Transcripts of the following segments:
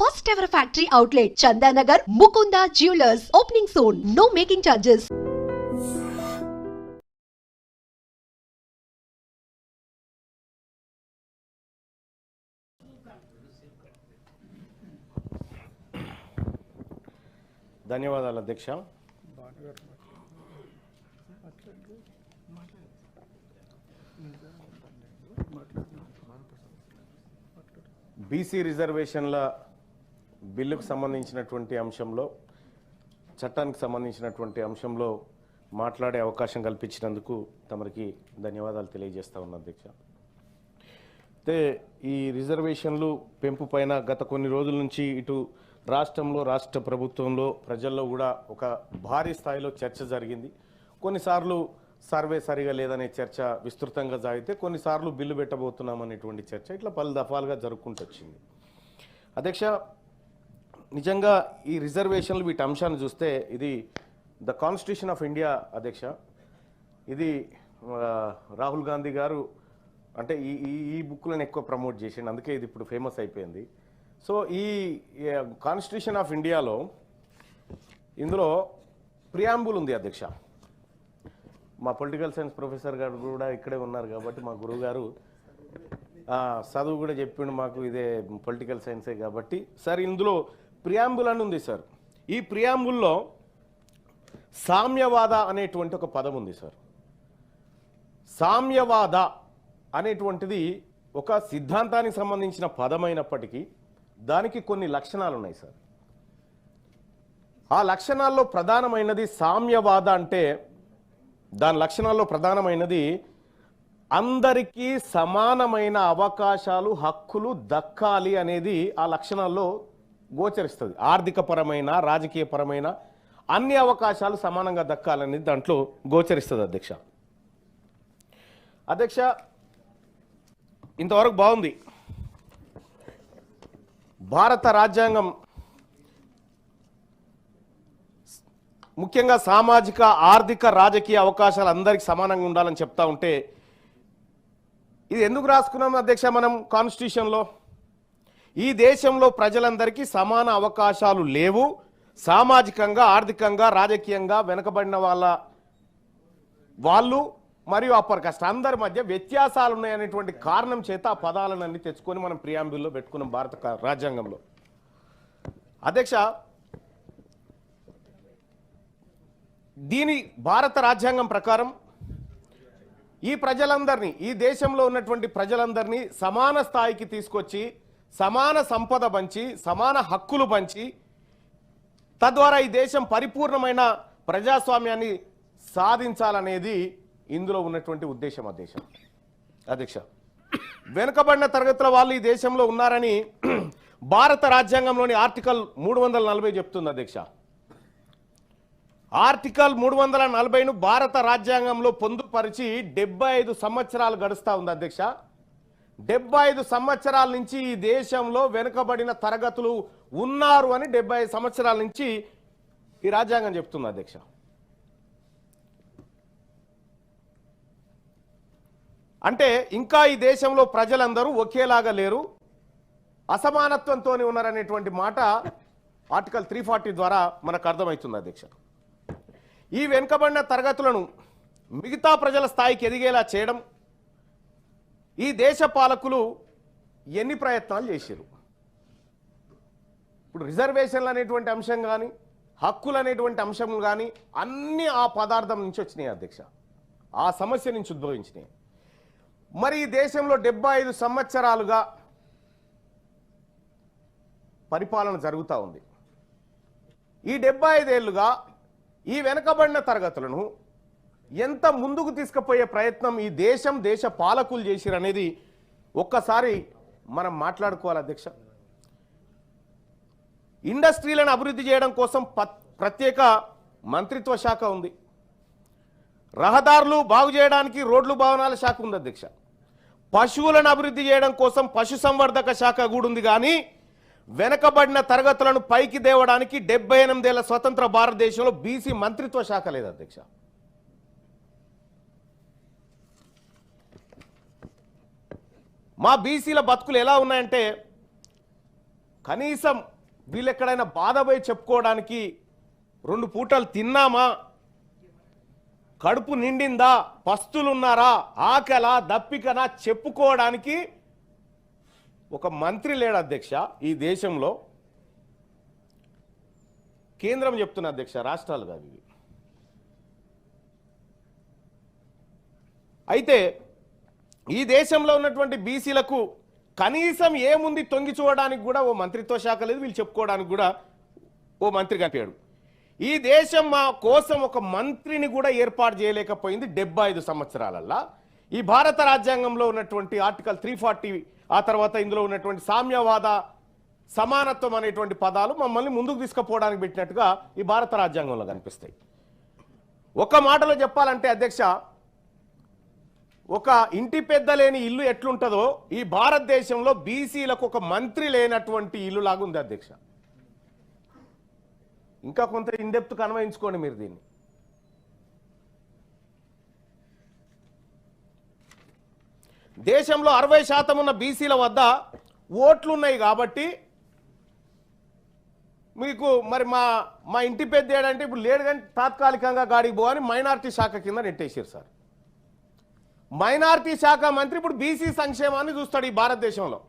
first ever factory outlet, Chandanagar, Mukunda Jewelers, opening soon. No making charges. ధన్యవాదాలు అధ్యక్ష. BC రిజర్వేషన్ల బిల్లుకు సంబంధించినటువంటి అంశంలో, చట్టానికి సంబంధించినటువంటి అంశంలో మాట్లాడే అవకాశం కల్పించినందుకు తమరికి ధన్యవాదాలు తెలియజేస్తా ఉన్నా అధ్యక్ష. అయితే ఈ రిజర్వేషన్లు పెంపు పైన గత కొన్ని రోజుల నుంచి ఇటు రాష్ట్రంలో, రాష్ట్ర ప్రభుత్వంలో, ప్రజల్లో కూడా ఒక భారీ స్థాయిలో చర్చ జరిగింది. కొన్నిసార్లు సర్వే సరిగా లేదనే చర్చ విస్తృతంగా సాగితే, కొన్నిసార్లు బిల్లు పెట్టబోతున్నామనేటువంటి చర్చ ఇట్లా పలు దఫాలుగా జరుపుకుంటూ వచ్చింది. అధ్యక్ష, నిజంగా ఈ రిజర్వేషన్లు వీటి అంశాన్ని చూస్తే ఇది ద కాన్స్టిట్యూషన్ ఆఫ్ ఇండియా అధ్యక్ష. ఇది రాహుల్ గాంధీ గారు అంటే ఈ బుక్లను ఎక్కువ ప్రమోట్ చేసిండు, అందుకే ఇది ఇప్పుడు ఫేమస్ అయిపోయింది. సో ఈ కాన్స్టిట్యూషన్ ఆఫ్ ఇండియాలో ఇందులో ప్రియాంబుల్ ఉంది అధ్యక్ష. మా పొలిటికల్ సైన్స్ ప్రొఫెసర్ గారు కూడా ఇక్కడే ఉన్నారు కాబట్టి మా గురువు గారు చదువు కూడా చెప్పిండు మాకు, ఇదే పొలిటికల్ సైన్సే కాబట్టి. సార్ ఇందులో ప్రియాంబుల్ అని ఉంది సార్. ఈ ప్రియాంబుల్లో సామ్యవాద అనేటువంటి ఒక పదం ఉంది సార్. సామ్యవాద అనేటువంటిది ఒక సిద్ధాంతానికి సంబంధించిన పదమైనప్పటికీ దానికి కొన్ని లక్షణాలు ఉన్నాయి సార్. ఆ లక్షణాల్లో ప్రధానమైనది సామ్యవాద అంటే, దాని లక్షణాల్లో ప్రధానమైనది అందరికీ సమానమైన అవకాశాలు, హక్కులు దక్కాలి అనేది ఆ లక్షణాల్లో గోచరిస్తుంది. ఆర్థికపరమైన, రాజకీయపరమైన అన్ని అవకాశాలు సమానంగా దక్కాలనేది దాంట్లో గోచరిస్తుంది అధ్యక్ష. అధ్యక్ష, ఇంతవరకు బాగుంది. భారత రాజ్యాంగం ముఖ్యంగా సామాజిక, ఆర్థిక, రాజకీయ అవకాశాలు అందరికీ సమానంగా ఉండాలని చెప్తా ఉంటే, ఇది ఎందుకు రాసుకున్నాం అధ్యక్ష మనం కాన్స్టిట్యూషన్లో? ఈ దేశంలో ప్రజలందరికీ సమాన అవకాశాలు లేవు, సామాజికంగా, ఆర్థికంగా, రాజకీయంగా వెనుకబడిన వాళ్ళు మరియు అప్పర్ కాస్ట్ అందరి మధ్య వ్యత్యాసాలు ఉన్నాయనేటువంటి కారణం చేత ఆ పదాలన్నీ తెచ్చుకొని మనం ప్రియాంబుల్లో పెట్టుకున్నాం భారత రాజ్యాంగంలో. అధ్యక్ష, దీని భారత రాజ్యాంగం ప్రకారం ఈ ప్రజలందరినీ, ఈ దేశంలో ఉన్నటువంటి ప్రజలందరినీ సమాన స్థాయికి తీసుకొచ్చి, సమాన సంపద పంచి, సమాన హక్కులు పంచి, తద్వారా ఈ దేశం పరిపూర్ణమైన ప్రజాస్వామ్యాన్ని సాధించాలనేది ఇందులో ఉన్నటువంటి ఉద్దేశం అధ్యక్ష. వెనుకబడిన తరగతుల వాళ్ళు ఈ దేశంలో ఉన్నారని భారత రాజ్యాంగంలోని ఆర్టికల్ 340 చెప్తుంది అధ్యక్ష. ఆర్టికల్ 340ను భారత రాజ్యాంగంలో పొందుపరిచి 75 సంవత్సరాలు గడుస్తూ ఉంది అధ్యక్ష. 75 సంవత్సరాల నుంచి ఈ దేశంలో వెనుకబడిన తరగతులు ఉన్నారు అని 75 సంవత్సరాల నుంచి ఈ రాజ్యాంగం చెప్తుంది అధ్యక్ష. అంటే ఇంకా ఈ దేశంలో ప్రజలందరూ ఒకేలాగా లేరు, అసమానత్వంతో ఉన్నారనేటువంటి మాట ఆర్టికల్ 340 ద్వారా మనకు అర్థమవుతుంది అధ్యక్ష. ఈ వెనుకబడిన తరగతులను మిగతా ప్రజల స్థాయికి ఎదిగేలా చేయడం ఈ దేశ పాలకులు ఎన్ని ప్రయత్నాలు చేశారు. ఇప్పుడు రిజర్వేషన్లు అనేటువంటి అంశం కానీ, హక్కులు అనేటువంటి అంశం కానీ అన్నీ ఆ పదార్థం నుంచి వచ్చినాయి అధ్యక్ష, ఆ సమస్య నుంచి ఉద్భవించినాయి. మరి ఈ దేశంలో 75 సంవత్సరాలుగా పరిపాలన జరుగుతూ ఉంది. ఈ 75 ఏళ్లుగా ఈ వెనుకబడిన తరగతులను ఎంత ముందుకు తీసుకుపోయే ప్రయత్నం ఈ దేశ పాలకులు చేసిరనేది ఒక్కసారి మనం మాట్లాడుకోవాలి అధ్యక్ష. ఇండస్ట్రీలను అభివృద్ధి చేయడం కోసం ప్రత్యేక మంత్రిత్వ శాఖ ఉంది. రహదారులు బాగు చేయడానికి రోడ్లు భవనాల శాఖ ఉంది అధ్యక్ష. పశువులను అభివృద్ధి చేయడం కోసం పశుసంవర్ధక శాఖ కూడా ఉంది. కానీ వెనకబడిన తరగతులను పైకి దేవడానికి 78 ఏళ్ల స్వతంత్ర భారతదేశంలో బీసీ మంత్రిత్వ శాఖ లేదు అధ్యక్ష. మా బీసీల బతుకులు ఎలా ఉన్నాయంటే, కనీసం వీళ్ళు ఎక్కడైనా బాధపై చెప్పుకోవడానికి 2 పూటలు తిన్నామా, కడుపు నిండిందా, పస్తులున్నారా, ఆకలా దప్పికనా చెప్పుకోవడానికి ఒక మంత్రి లేడు అధ్యక్ష ఈ దేశంలో. కేంద్రం చెప్తున్న అధ్యక్ష, రాష్ట్రాలు కాదు ఇవి. అయితే ఈ దేశంలో ఉన్నటువంటి బీసీలకు కనీసం ఏముంది తొంగి చూడడానికి కూడా ఓ మంత్రిత్వ శాఖ లేదు, వీళ్ళు చెప్పుకోవడానికి కూడా ఓ మంత్రి కనిపించాడు. ఈ దేశం మా కోసం ఒక మంత్రిని కూడా ఏర్పాటు చేయలేకపోయింది 75 సంవత్సరాలల్లా. ఈ భారత రాజ్యాంగంలో ఉన్నటువంటి ఆర్టికల్ 340, ఆ తర్వాత ఇందులో ఉన్నటువంటి సామ్యవాద, సమానత్వం అనేటువంటి పదాలు మమ్మల్ని ముందుకు తీసుకుపోవడానికి పెట్టినట్టుగా ఈ భారత రాజ్యాంగంలో కనిపిస్తాయి. ఒక మాటలో చెప్పాలంటే అధ్యక్ష, ఒక ఇంటి పెద్ద లేని ఇల్లు ఎట్లుంటుందో ఈ భారతదేశంలో బీసీలకు ఒక మంత్రి లేనటువంటి ఇల్లు లాగా ఉంది అధ్యక్ష. ఇంకా కొంత ఇన్డెప్త్ అన్వయించుకోండి మీరు దీన్ని. దేశంలో 60% ఉన్న బీసీల వద్ద ఓట్లున్నాయి కాబట్టి మీకు మరి మా ఇంటి పెద్ద ఏడంటే ఇప్పుడు లేడు, కానీ తాత్కాలికంగా గాడికి పోవని మైనారిటీ శాఖ కింద నెట్టేసారు సార్. మైనారిటీ శాఖ మంత్రి ఇప్పుడు బీసీ సంక్షేమాన్ని చూస్తాడు. ఈ భారతదేశంలో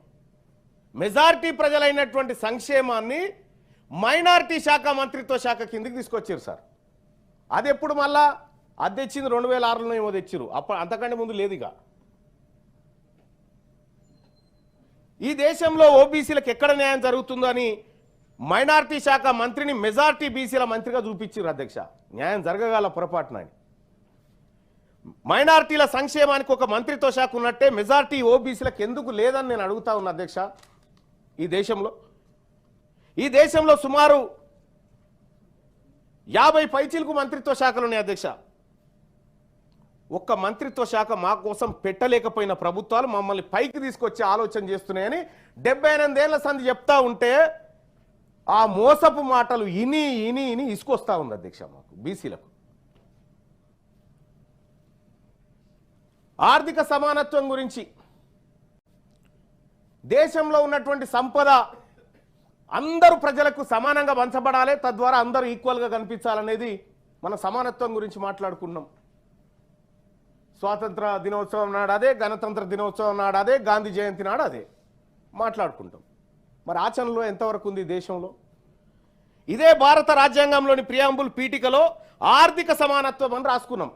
మెజారిటీ ప్రజలైనటువంటి సంక్షేమాన్ని మైనారిటీ శాఖ మంత్రిత్వ శాఖ కిందకి తీసుకొచ్చారు సార్. అది ఎప్పుడు మళ్ళా అది తెచ్చింది 2006లో ఏమో తెచ్చారు, అప్పుడు అంతకంటే ముందు లేదుగా. ఈ దేశంలో ఓబీసీలకు ఎక్కడ న్యాయం జరుగుతుందో అని మైనారిటీ శాఖ మంత్రిని మెజారిటీ బీసీల మంత్రిగా చూపించారు అధ్యక్ష. న్యాయం జరగగల పొరపాటున మైనారిటీల సంక్షేమానికి ఒక మంత్రిత్వ శాఖ ఉన్నట్టే మెజారిటీ ఓబీసీలకు ఎందుకు లేదని నేను అడుగుతా ఉన్నా అధ్యక్ష. ఈ దేశంలో సుమారు 50 పైచీలకు మంత్రిత్వ శాఖలు ఉన్నాయి అధ్యక్ష. ఒక్క మంత్రిత్వ శాఖ మా కోసం పెట్టలేకపోయిన ప్రభుత్వాలు మమ్మల్ని పైకి తీసుకొచ్చే ఆలోచన చేస్తున్నాయని 78 ఏళ్ల సంధి చెప్తా ఉంటే ఆ మోసపు మాటలు ఇని ఇని ఇని ఇసుకొస్తా ఉంది అధ్యక్ష మాకు బీసీలకు. ఆర్థిక సమానత్వం గురించి, దేశంలో ఉన్నటువంటి సంపద అందరూ ప్రజలకు సమానంగా పంచబడాలి, తద్వారా అందరూ ఈక్వల్గా కనిపించాలనేది మన సమానత్వం గురించి మాట్లాడుకున్నాం. స్వాతంత్ర దినోత్సవం నాడు అదే, గణతంత్ర దినోత్సవం నాడు అదే, గాంధీ జయంతి నాడు అదే మాట్లాడుకుంటాం. మరి ఆచరణలో ఎంతవరకు ఉంది దేశంలో? ఇదే భారత రాజ్యాంగంలోని ప్రియాంబుల్ పీఠికలో ఆర్థిక సమానత్వం అని రాసుకున్నాం.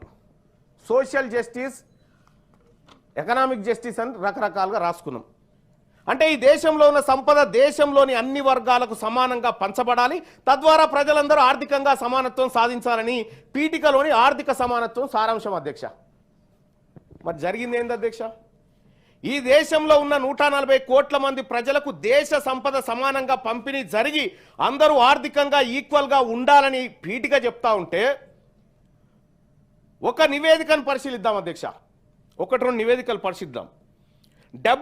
సోషల్ జస్టిస్, ఎకనామిక్ జస్టిస్ అని రకరకాలుగా రాసుకున్నాం. అంటే ఈ దేశంలో ఉన్న సంపద దేశంలోని అన్ని వర్గాలకు సమానంగా పంచబడాలి, తద్వారా ప్రజలందరూ ఆర్థికంగా సమానత్వం సాధించాలని పీఠికలోని ఆర్థిక సమానత్వం సారాంశం అధ్యక్ష. మరి జరిగింది ఏంది అధ్యక్ష? ఈ దేశంలో ఉన్న 140 కోట్ల మంది ప్రజలకు దేశ సంపద సమానంగా పంపిణీ జరిగి అందరూ ఆర్థికంగా ఈక్వల్గా ఉండాలని పీఠిక చెప్తా ఉంటే ఒక నివేదికను పరిశీలిద్దాం అధ్యక్ష. 1-2 నివేదికలు పరిశీలిద్దాం.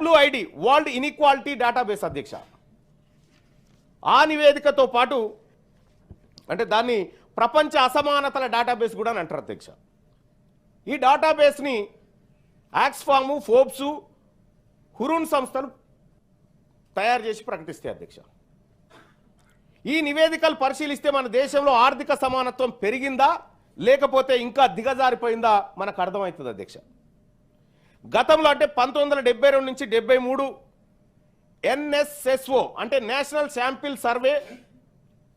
WID, వరల్డ్ ఇన్ఈక్వాలిటీ డేటాబేస్ అధ్యక్ష. ఆ నివేదికతో పాటు అంటే దాన్ని ప్రపంచ అసమానతల డేటాబేస్ కూడా అని అంటారు అధ్యక్ష. ఈ డేటాబేస్ని ఆక్స్ఫాము, ఫోర్బ్స్, హురూన్ సంస్థలు తయారు చేసి ప్రకటిస్తాయి అధ్యక్ష. ఈ నివేదికలు పరిశీలిస్తే మన దేశంలో ఆర్థిక సమానత్వం పెరిగిందా లేకపోతే ఇంకా దిగజారిపోయిందా మనకు అర్థమవుతుంది అధ్యక్ష. గతంలో అంటే 1972 నుంచి 73 NSSO అంటే నేషనల్ శాంపిల్ సర్వే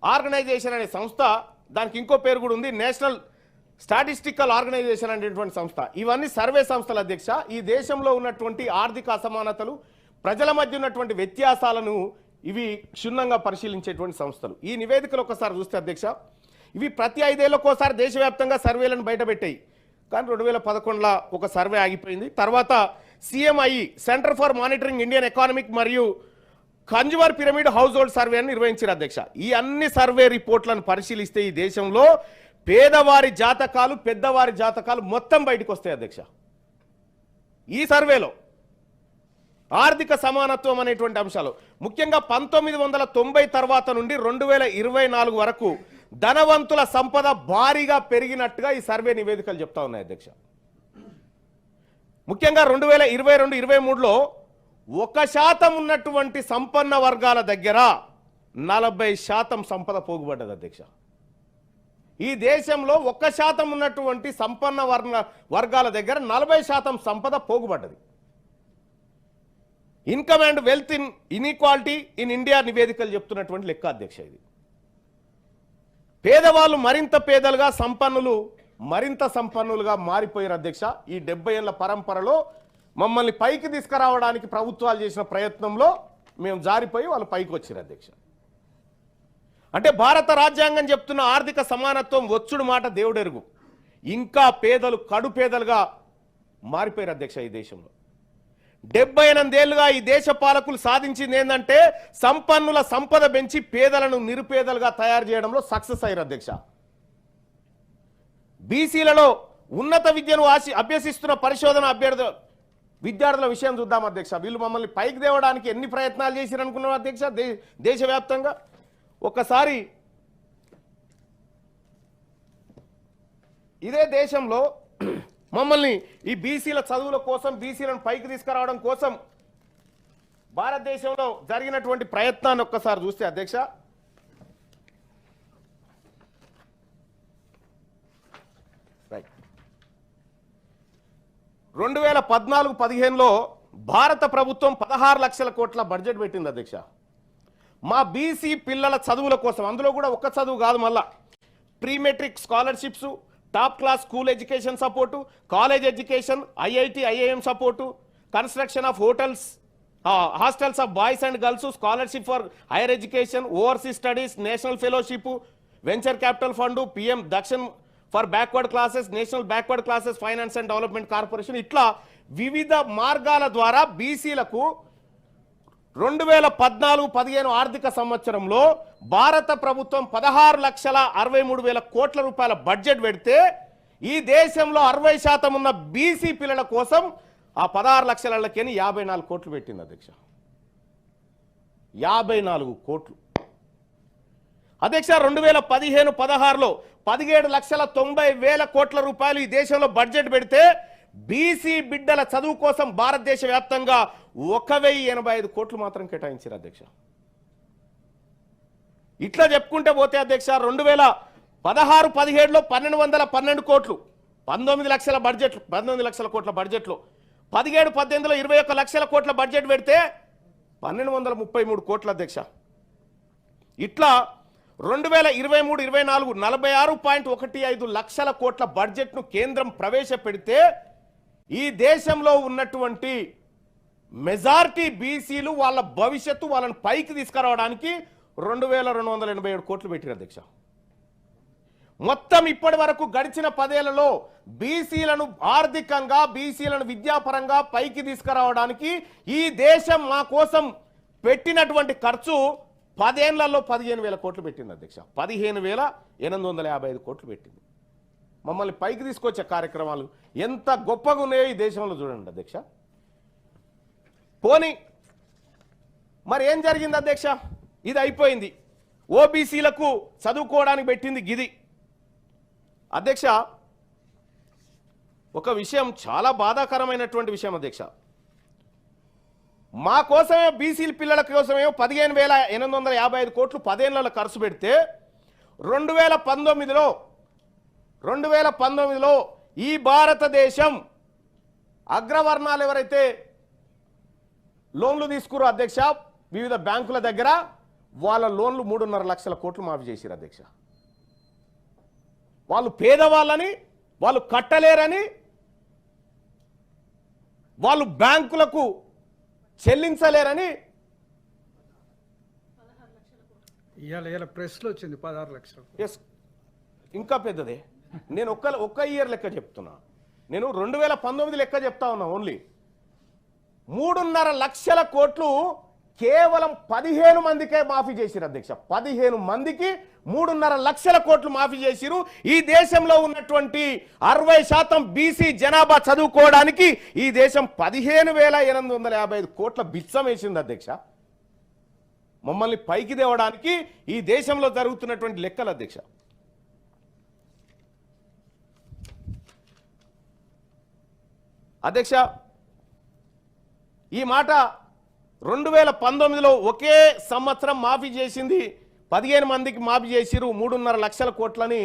ఆర్గనైజేషన్ అనే సంస్థ, దానికి ఇంకో పేరు కూడా ఉంది, నేషనల్ స్టాటిస్టికల్ ఆర్గనైజేషన్ అనేటువంటి సంస్థ. ఇవన్నీ సర్వే సంస్థల అధ్యక్ష. ఈ దేశంలో ఉన్నటువంటి ఆర్థిక అసమానతలు, ప్రజల మధ్య ఉన్నటువంటి వ్యత్యాసాలను ఇవి క్షుణ్ణంగా పరిశీలించేటువంటి సంస్థలు. ఈ నివేదికలు ఒకసారి చూస్తే అధ్యక్ష, ఇవి ప్రతి 5 ఏళ్లకోసారి దేశవ్యాప్తంగా సర్వేలను బయటపెట్టాయి. కానీ 2011లో ఒక సర్వే ఆగిపోయింది. తర్వాత CMI, centre for monitoring Indian economic మరియు consumer pyramid household survey అని నిర్వహించారు అధ్యక్ష. ఈ అన్ని సర్వే రిపోర్ట్లను పరిశీలిస్తే ఈ దేశంలో పేదవారి జాతకాలు, పెద్దవారి జాతకాలు మొత్తం బయటకు వస్తాయి అధ్యక్ష. ఈ సర్వేలో ఆర్థిక సమానత్వం అనేటువంటి అంశాలు ముఖ్యంగా 1990 తర్వాత నుండి 2024 వరకు ధనవంతుల సంపద భారీగా పెరిగినట్టుగా ఈ సర్వే నివేదికలు చెప్తా ఉన్నాయి అధ్యక్ష. ముఖ్యంగా 2022-23లో 1% ఉన్నటువంటి సంపన్న వర్గాల దగ్గర 40% సంపద పోగుపడ్డది అధ్యక్ష. ఈ దేశంలో 1% ఉన్నటువంటి సంపన్న వర్గాల దగ్గర 40% సంపద పోగుపడ్డది. Income and wealth inequality in India నివేదికలు చెప్తున్నటువంటి లెక్క అధ్యక్ష. ఇది పేదవాళ్ళు మరింత పేదలుగా, సంపన్నులు మరింత సంపన్నులుగా మారిపోయారు అధ్యక్ష. ఈ 70 ఏళ్ల పరంపరలో మమ్మల్ని పైకి తీసుకురావడానికి ప్రభుత్వాలు చేసిన ప్రయత్నంలో మేము జారిపోయి వాళ్ళు పైకి వచ్చారు అధ్యక్ష. అంటే భారత రాజ్యాంగం చెప్తున్న ఆర్థిక సమానత్వం వచ్చుడు మాట దేవుడెరుగు, ఇంకా పేదలు కడు పేదలుగా మారిపోయారు అధ్యక్ష. ఈ దేశంలో 78 ఏళ్లుగా ఈ దేశ పాలకులు సాధించింది ఏంటంటే సంపన్నుల సంపద పెంచి పేదలను నిరుపేదలుగా తయారు చేయడంలో సక్సెస్ అయ్యారు అధ్యక్ష. బీసీలలో ఉన్నత విద్యను అభ్యసిస్తున్న పరిశోధన విద్యార్థుల విషయం చూద్దాం అధ్యక్ష. వీళ్ళు మమ్మల్ని పైకి తేవడానికి ఎన్ని ప్రయత్నాలు చేశారు అనుకున్నాం అధ్యక్ష దేశవ్యాప్తంగా. ఒకసారి ఇదే దేశంలో మమ్మల్ని ఈ బీసీల చదువుల కోసం, బీసీలను పైకి తీసుకురావడం కోసం భారతదేశంలో జరిగినటువంటి ప్రయత్నాన్ని ఒక్కసారి చూస్తే అధ్యక్ష, రైట్ 2014-15లో భారత ప్రభుత్వం 16 లక్షల కోట్ల బడ్జెట్ పెట్టింది అధ్యక్ష. మా బీసీ పిల్లల చదువుల కోసం, అందులో కూడా ఒక్క చదువు కాదు, మళ్ళా pre matric scholarships, top class school education support, college education, IIT IIM support, construction of hotels, hostels of boys and girls, scholarship for higher education, overseas studies, national fellowship, venture capital fund, PM Dakshin for backward classes, national backward classes finance and development corporation, ఇట్లా వివిధ మార్గాల ద్వారా బీసీలకు 2014-15 ఆర్థిక సంవత్సరంలో భారత ప్రభుత్వం 16,63,000 కోట్ల రూపాయల బడ్జెట్ పెడితే ఈ దేశంలో 60% ఉన్న బీసీ పిల్లల కోసం ఆ 16 లక్షలకి 54 కోట్లు పెట్టింది అధ్యక్ష. 54 కోట్లు అధ్యక్ష. 2015-16లో 17,90,000 కోట్ల రూపాయలు ఈ దేశంలో బడ్జెట్ పెడితే బీసీ బిడ్డల చదువు కోసం భారతదేశ వ్యాప్తంగా 1,085 కోట్లు మాత్రం కేటాయించారు అధ్యక్ష. ఇట్లా చెప్పుకుంటే పోతే అధ్యక్ష 2016-17లో 1,212 కోట్లు, 19 లక్షల బడ్జెట్, 19 లక్షల కోట్ల బడ్జెట్లో 17-18లో 21 లక్షల కోట్ల బడ్జెట్ పెడితే 1,233 కోట్ల అధ్యక్ష. ఇట్లా 2023-24 46.15 లక్షల కోట్ల బడ్జెట్ను కేంద్రం ప్రవేశపెడితే ఈ దేశంలో ఉన్నటువంటి మెజారిటీ బీసీలు వాళ్ళ భవిష్యత్తు, వాళ్ళని పైకి తీసుకురావడానికి 2,287 కోట్లు పెట్టారు అధ్యక్ష. మొత్తం ఇప్పటి వరకు గడిచిన 10 ఏళ్లలో బీసీలను ఆర్థికంగా, బీసీలను విద్యాపరంగా పైకి తీసుకురావడానికి ఈ దేశం మా కోసం పెట్టినటువంటి ఖర్చు 10 ఏళ్లలో 15,000 కోట్లు పెట్టింది అధ్యక్ష. 15,855 కోట్లు పెట్టింది. మమ్మల్ని పైకి తీసుకొచ్చే కార్యక్రమాలు ఎంత గొప్పగా ఉన్నాయో ఈ దేశంలో చూడండి అధ్యక్ష. పోనీ మరి ఏం జరిగింది అధ్యక్ష? ఇది అయిపోయింది. ఓబీసీలకు చదువుకోవడానికి పెట్టింది గిది అధ్యక్ష. ఒక విషయం, చాలా బాధాకరమైనటువంటి విషయం అధ్యక్ష. మా కోసమే, బీసీల పిల్లల కోసమే 15,855 కోట్లు 10 ఏళ్లలో ఖర్చు పెడితే 2019లో ఈ భారతదేశం అగ్రవర్ణాలు ఎవరైతే లోన్లు తీసుకురో అధ్యక్ష వివిధ బ్యాంకుల దగ్గర, వాళ్ళ లోన్లు 3.5 లక్షల కోట్లు మాఫీ చేశారు అధ్యక్ష. వాళ్ళు పేదవాళ్ళని, వాళ్ళు కట్టలేరని, వాళ్ళు బ్యాంకులకు చెల్లించలేరని ఇవాళ ప్రెస్లో వచ్చింది 16 లక్షలు. ఎస్, ఇంకా పెద్దదే. నేను ఒక్క ఇయర్ లెక్క చెప్తున్నా. నేను 2019 లెక్క చెప్తా ఉన్నా. ఓన్లీ 3.5 లక్షల కోట్లు కేవలం 15 మందికే మాఫీ చేసిరు అధ్యక్ష. 15 మందికి 3.5 లక్షల కోట్లు మాఫీ చేసిరు. ఈ దేశంలో ఉన్నటువంటి 60% బీసీ జనాభా చదువుకోవడానికి ఈ దేశం 15,855 కోట్ల బిచ్చం వేసింది అధ్యక్ష. మమ్మల్ని పైకి తేవడానికి ఈ దేశంలో జరుగుతున్నటువంటి లెక్కలు అధ్యక్ష. అధ్యక్ష, ఈ మాట 2019లో ఒకే సంవత్సరం మాఫీ చేసింది 15 మందికి మాఫీ చేసిరు 3.5 లక్షల కోట్లని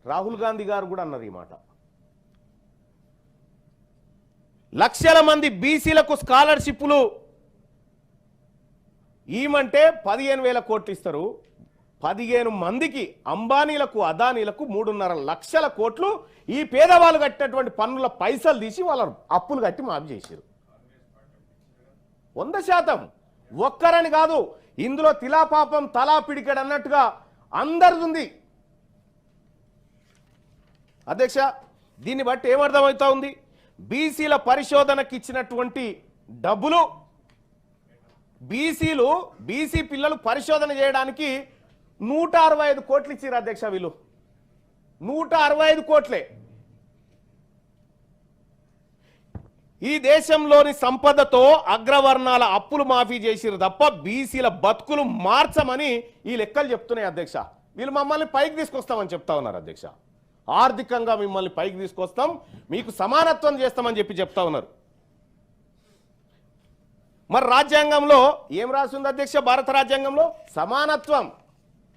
రాహుల్ గాంధీ గారు కూడా అన్నారు ఈ మాట. లక్షల మంది బీసీలకు స్కాలర్షిప్లు ఈమంటే 15,000 కోట్లు ఇస్తారు. 15 మందికి అంబానీలకు అదానీలకు 3.5 లక్షల కోట్లు ఈ పేదవాళ్ళు కట్టినటువంటి పన్నుల పైసలు తీసి వాళ్ళ అప్పులు కట్టి మాఫీ చేశారు. 100% ఒక్కరని కాదు, ఇందులో తిలాపాపం తలా పిడికెడు అన్నట్టుగా అందరిది ఉంది. అధ్యక్ష, దీన్ని బట్టి ఏమర్థమవుతా ఉంది? బీసీల పరిశోధనకి ఇచ్చినటువంటి డబ్బులు బీసీ పిల్లలు పరిశోధన చేయడానికి 165 కోట్లు ఇచ్చారు అధ్యక్ష. వీళ్ళు 165 కోట్లే. ఈ దేశంలోని సంపదతో అగ్రవర్ణాల అప్పులు మాఫీ చేసిరు తప్ప బీసీల బతుకులు మార్చమని ఈ లెక్కలు చెప్తున్నాయి అధ్యక్ష. వీళ్ళు మమ్మల్ని పైకి తీసుకొస్తామని చెప్తా ఉన్నారు అధ్యక్ష. ఆర్థికంగా మిమ్మల్ని పైకి తీసుకొస్తాం, మీకు సమానత్వం చేస్తామని చెప్తా ఉన్నారు. మరి రాజ్యాంగంలో ఏం రాసింది అధ్యక్ష? భారత రాజ్యాంగంలో సమానత్వం.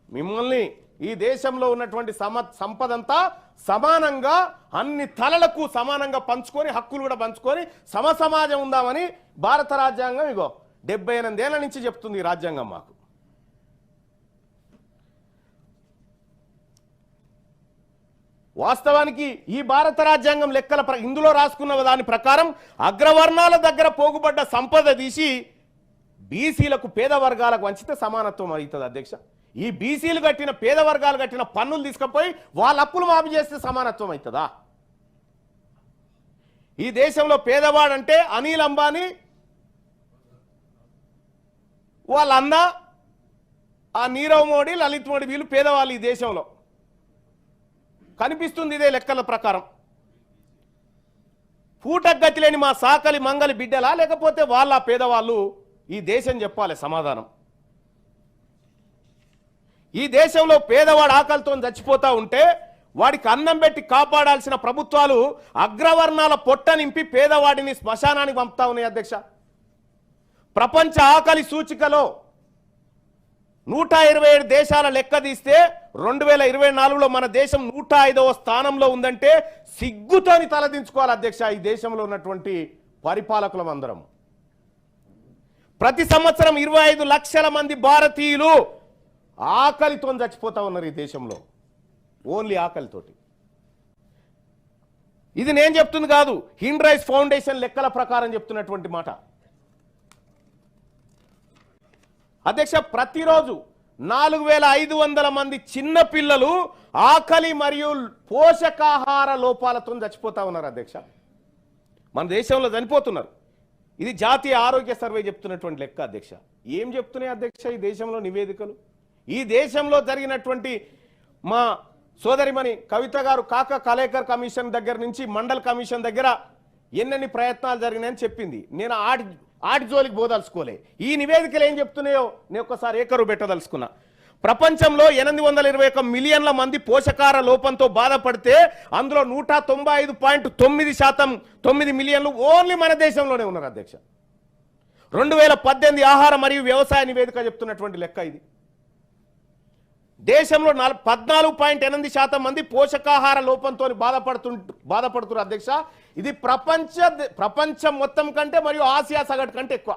మిమ్మల్ని ఈ దేశంలో ఉన్నటువంటి సంపదంతా సమానంగా అన్ని తలలకు సమానంగా పంచుకొని హక్కులు కూడా పంచుకొని సమసమాజం ఉందామని భారత రాజ్యాంగం 78 ఏళ్ల నుంచి చెప్తుంది ఈ రాజ్యాంగం మాకు. వాస్తవానికి ఈ భారత రాజ్యాంగం లెక్కల ఇందులో రాసుకున్న దాని ప్రకారం అగ్రవర్ణాల దగ్గర పోగుపడ్డ సంపద తీసి బీసీలకు పేద వర్గాలకు వంచితే సమానత్వం అవుతుంది అధ్యక్ష. ఈ బీసీలు కట్టిన పేద వర్గాలు కట్టిన పన్నులు తీసుకుపోయి వాళ్ళ అప్పులు మాఫీ చేస్తే సమానత్వం అవుతుందా? ఈ దేశంలో పేదవాడంటే అనిల్ అంబానీ వాళ్ళ అన్న ఆ నీరవ్ మోడీ, లలిత్ మోడీ, వీళ్ళు పేదవాళ్ళు ఈ దేశంలో కనిపిస్తుంది. ఇదే లెక్కల ప్రకారం పూటకు గతి లేని మా సాకలి మంగలి బిడ్డలా, లేకపోతే వాళ్ళ పేదవాళ్ళు ఈ దేశం చెప్పాలి సమాధానం. ఈ దేశంలో పేదవాడు ఆకలితో చచ్చిపోతా ఉంటే వాడికి అన్నం పెట్టి కాపాడాల్సిన ప్రభుత్వాలు అగ్రవర్ణాల పొట్ట నింపి పేదవాడిని శ్మశానానికి పంపుతా ఉన్నాయి అధ్యక్ష. ప్రపంచ ఆకలి సూచికలో 127 దేశాల లెక్క తీస్తే 2024లో మన దేశం 105వ స్థానంలో ఉందంటే సిగ్గుతోని తలదించుకోవాలి అధ్యక్ష. ఈ దేశంలో ఉన్నటువంటి పరిపాలకులం అందరం. ప్రతి సంవత్సరం 25 లక్షల మంది భారతీయులు ఆకలితో చచ్చిపోతా ఉన్నారు ఈ దేశంలో, ఓన్లీ ఆకలితోటి. ఇది నేను చెప్తుంది కాదు, హ్యూమన్ రైట్స్ ఫౌండేషన్ లెక్కల ప్రకారం చెప్తున్నటువంటి మాట అధ్యక్ష. ప్రతిరోజు 4,500 మంది చిన్న పిల్లలు ఆకలి మరియు పోషకాహార లోపాలతో చచ్చిపోతా ఉన్నారు అధ్యక్ష. మన దేశంలో చనిపోతున్నారు. ఇది జాతీయ ఆరోగ్య సర్వే చెప్తున్నటువంటి లెక్క అధ్యక్ష. ఏం చెప్తున్నాయి అధ్యక్ష ఈ దేశంలో నివేదికలు? ఈ దేశంలో జరిగినటువంటి మా సోదరిమణి కవిత గారు కాక కలేకర్ కమిషన్ దగ్గర నుంచి మండల్ కమిషన్ దగ్గర ఎన్నెన్ని ప్రయత్నాలు జరిగినాయని చెప్పింది. నేను ఆటి జోలికి పోదలుచుకోలే. ఈ నివేదికలు ఏం చెప్తున్నాయో నేను ఒక్కసారి ఏకరువు పెట్టదలుచుకున్నా. ప్రపంచంలో 821 మిలియన్ల మంది పోషకాహార లోపంతో బాధపడితే అందులో 195.9% 9 మిలియన్లు ఓన్లీ మన దేశంలోనే ఉన్నారు అధ్యక్ష. 2018 ఆహార మరియు వ్యవసాయ నివేదిక చెప్తున్నటువంటి లెక్క ఇది. దేశంలో 14.8% మంది పోషకాహార లోపంతో బాధపడుతున్నారు అధ్యక్ష. ఇది ప్రపంచం మొత్తం కంటే మరియు ఆసియా సగటు కంటే ఎక్కువ.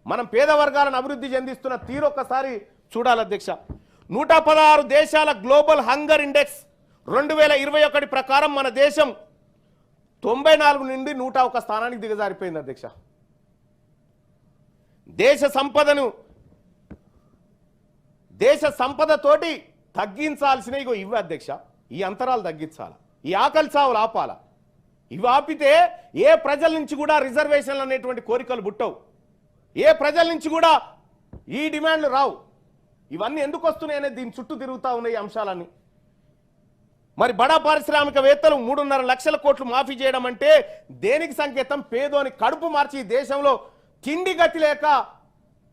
మనం పేద వర్గాలను అభివృద్ధి చెందిస్తున్న తీరు ఒక్కసారి చూడాలి అధ్యక్ష. 116 దేశాల గ్లోబల్ హంగర్ ఇండెక్స్ 2021 ప్రకారం మన దేశం 94 నుండి 101 స్థానానికి దిగజారిపోయింది అధ్యక్ష. దేశ సంపదతోటి తగ్గించాల్సిన ఇవి అధ్యక్ష. ఈ అంతరాలు తగ్గించాలి, ఈ ఆకలి చావులు ఆపాల. ఇవి ఆపితే ఏ ప్రజల నుంచి కూడా రిజర్వేషన్లు అనేటువంటి కోరికలు పుట్టవు, ఏ ప్రజల నుంచి కూడా ఈ డిమాండ్లు రావు. ఇవన్నీ ఎందుకు వస్తున్నాయి అనేది దీని చుట్టూ తిరుగుతూ ఉన్నాయి అంశాలన్నీ. మరి బడా పారిశ్రామికవేత్తలు 3.5 లక్షల కోట్లు మాఫీ చేయడం అంటే దేనికి సంకేతం? పేదోని కడుపు మార్చి ఈ దేశంలో తిండి గతి లేక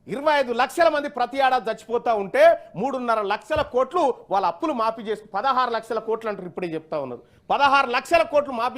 25 లక్షల మంది ప్రతి ఏడాది చచ్చిపోతా ఉంటే 3.5 లక్షల కోట్లు వాళ్ళ అప్పులు మాఫీ చేసి 16 లక్షల కోట్లు అంటారు. ఇప్పుడే చెప్తా ఉన్నారు 16 లక్షల కోట్లు మాఫీ